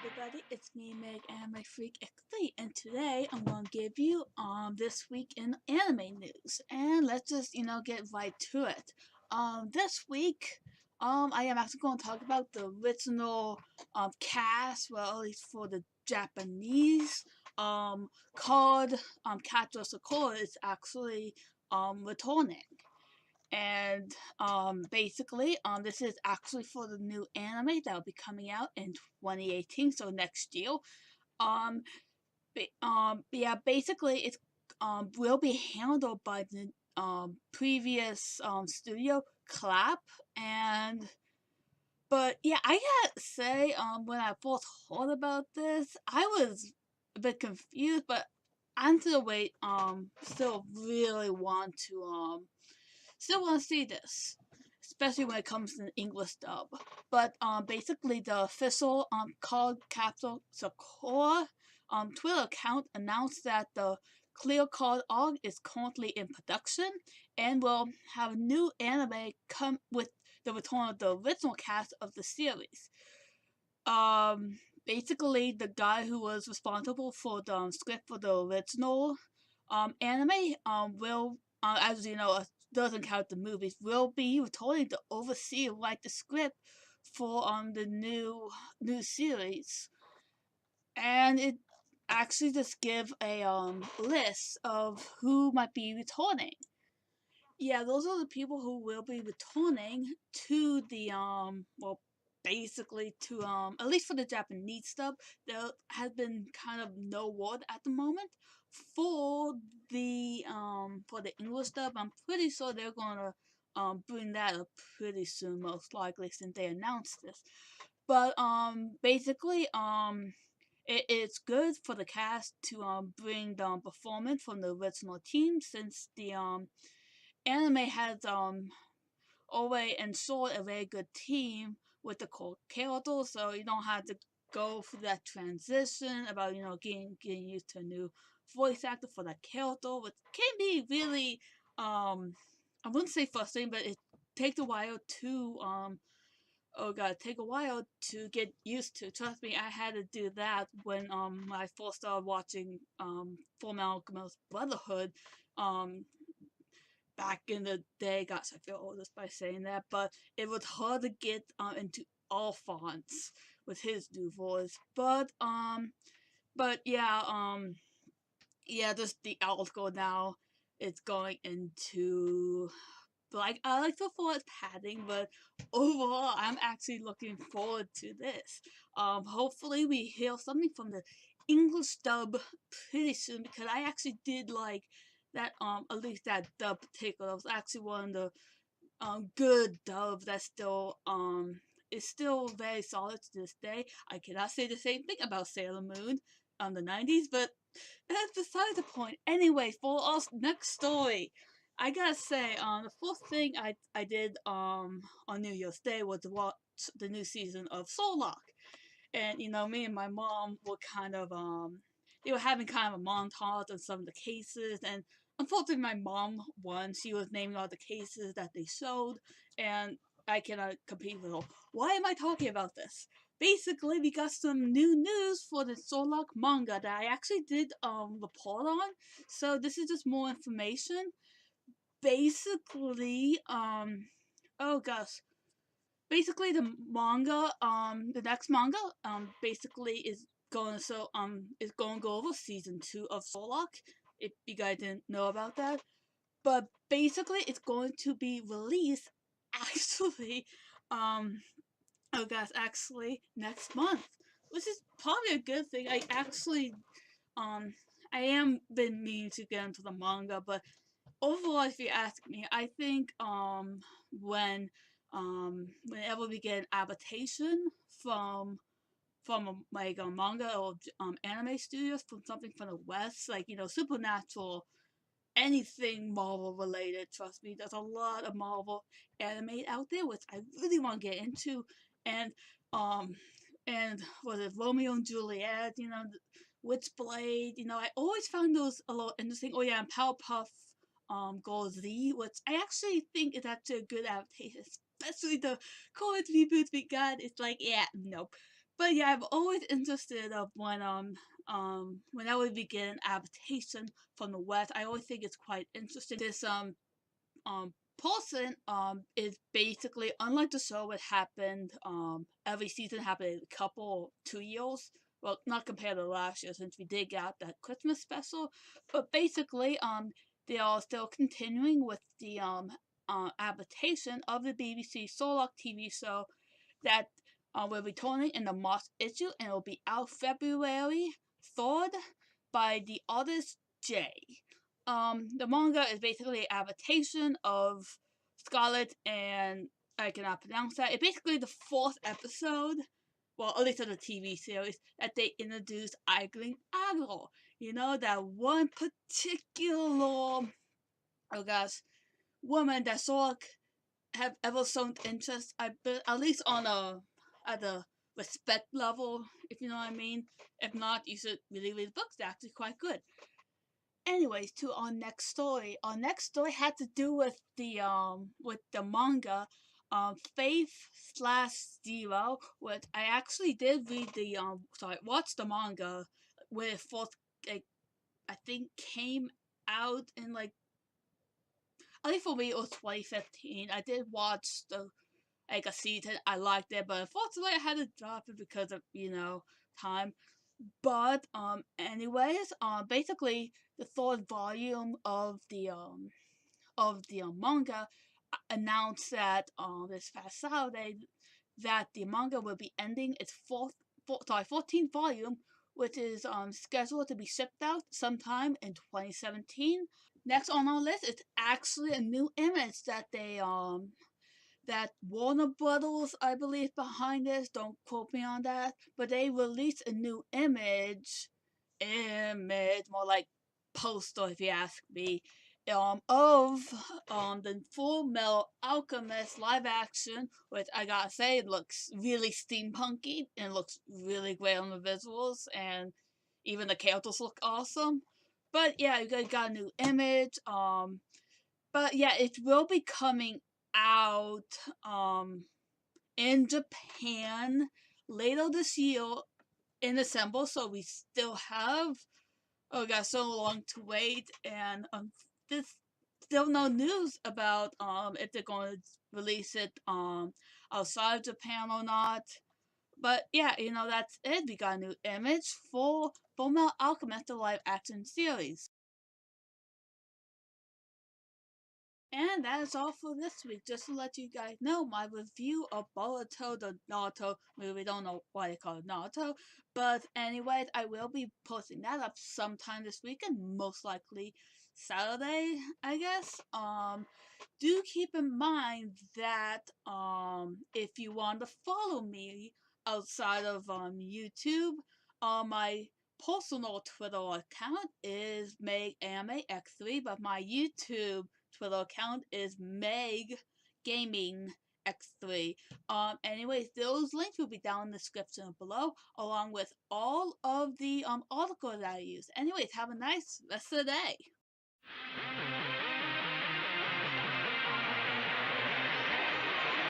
everybody, it's me Meg and my freak XP, and today I'm gonna give you this week in anime news. And let's just get right to it. This week I am actually gonna talk about the original cast, well at least for the Japanese called Cardcaptor Sakura is actually returning. And basically, this is actually for the new anime that will be coming out in 2018, so next year. Um, yeah, basically, it's will be handled by the previous studio Clap, and but yeah, I gotta say, when I first heard about this, I was a bit confused, but I'm still still really want to still want to see this, especially when it comes to the English dub. But basically, the official Cardcaptor Sakura Twitter account announced that the Clear Card arc is currently in production and will have a new anime come with the return of the original cast of the series. Basically, the guy who was responsible for the script for the original anime will, as you know, doesn't count the movies, will be returning to oversee and write the script for the new series, and it actually just give a list of who might be returning. Yeah, those are the people who will be returning to the basically to at least for the Japanese stuff, there has been kind of no word at the moment. For the English stuff, I'm pretty sure they're gonna bring that up pretty soon, most likely, since they announced this. But basically it's good for the cast to bring the performance from the original team, since the anime has always ensured a very good team with the core characters, so you don't have to go through that transition about getting used to a new voice actor for that character, which can be really I wouldn't say frustrating, but it takes a while to take a while to get used to. Trust me, I had to do that when I first started watching Fullmetal Alchemist Brotherhood um back in the day. Gosh, I feel old just by saying that, but it was hard to get into all fonts with his new voice. But yeah, just the article now. It's going into like I like the forward padding, but overall, I'm actually looking forward to this. Hopefully, we hear something from the English dub pretty soon, because I actually did like that. At least that dub particular was actually one of the good dubs that still is still very solid to this day. I cannot say the same thing about Sailor Moon the 90s, but that's beside the point. Anyway, for our next story, I gotta say, the first thing I did on New Year's Day was to watch the new season of Sherlock, and me and my mom were kind of they were having kind of a montage on some of the cases, and unfortunately my mom won. She was naming all the cases that they showed, and I cannot compete with her. Why am I talking about this? Basically, we got some new news for the Sherlock manga that I actually did report on. So this is just more information. Basically, oh gosh, basically the next manga basically is going to go over season 2 of Sherlock, if you guys didn't know about that. But basically it's going to be released actually um oh gosh, actually next month, which is probably a good thing. Um I am been meaning to get into the manga, but overall, if you ask me, I think whenever we get an adaptation from like a manga or anime studios, from something from the West, like Supernatural, anything Marvel related. Trust me, there's a lot of Marvel anime out there which I really want to get into, and um and was it Romeo and Juliet? Witchblade. I always found those a lot interesting. Oh yeah, and Powerpuff Girls Z, which I actually think is actually a good adaptation, especially the current reboot we got. It's like, yeah, nope. But yeah, I'm always interested of whenever we get an adaptation from the West. I always think it's quite interesting. This person is basically, unlike the show, it happened every season happened a couple 2 years. Well, not compared to last year since we did get out that Christmas special, but basically they are still continuing with the adaptation of the BBC Sherlock TV show that will be returning in the March issue, and it will be out February 3rd by the artist J. The manga is basically an adaptation of Scarlet and I cannot pronounce that. It's basically the fourth episode, well, at least of the TV series, that they introduced Eileen Agro. You know, that one particular, oh gosh, woman that sort of have ever shown interest, at least on at a respect level, if you know what I mean. If not, you should really read the books. They're actually quite good. Anyways, to our next story. Our next story had to do with the manga, Faith slash Zero, which I actually did read watch the manga when it first, like, I think came out in like, I think for me it was 2015. I did watch the like a season. I liked it, but unfortunately I had to drop it because of time. But anyways, basically the third volume of the manga announced that this past Saturday that the manga will be ending its 14th volume, which is scheduled to be shipped out sometime in 2017. Next on our list is actually a new image that Warner Brothers, I believe, behind this. Don't quote me on that, but they released a new more like poster, if you ask me, of the Fullmetal Alchemist Live Action, which I gotta say it looks really steampunky and looks really great on the visuals, and even the characters look awesome. But yeah, you got a new image. But yeah, it will be coming out in Japan later this year in December, so we still have got so long to wait, and there's still no news about if they're going to release it outside of Japan or not. But yeah, that's it. We got a new image for Fullmetal Alchemist the live action series. And that is all for this week. Just to let you guys know, my review of Boruto, the Naruto movie. Don't know why they call it Naruto. But anyways, I will be posting that up sometime this weekend, most likely Saturday, I guess. Do keep in mind that if you want to follow me outside of YouTube, my personal Twitter account is MegAmaX3, but my YouTube Twitter account is Meg Gaming X3. Anyways, those links will be down in the description below, along with all of the articles that I use. Anyways, have a nice rest of the day.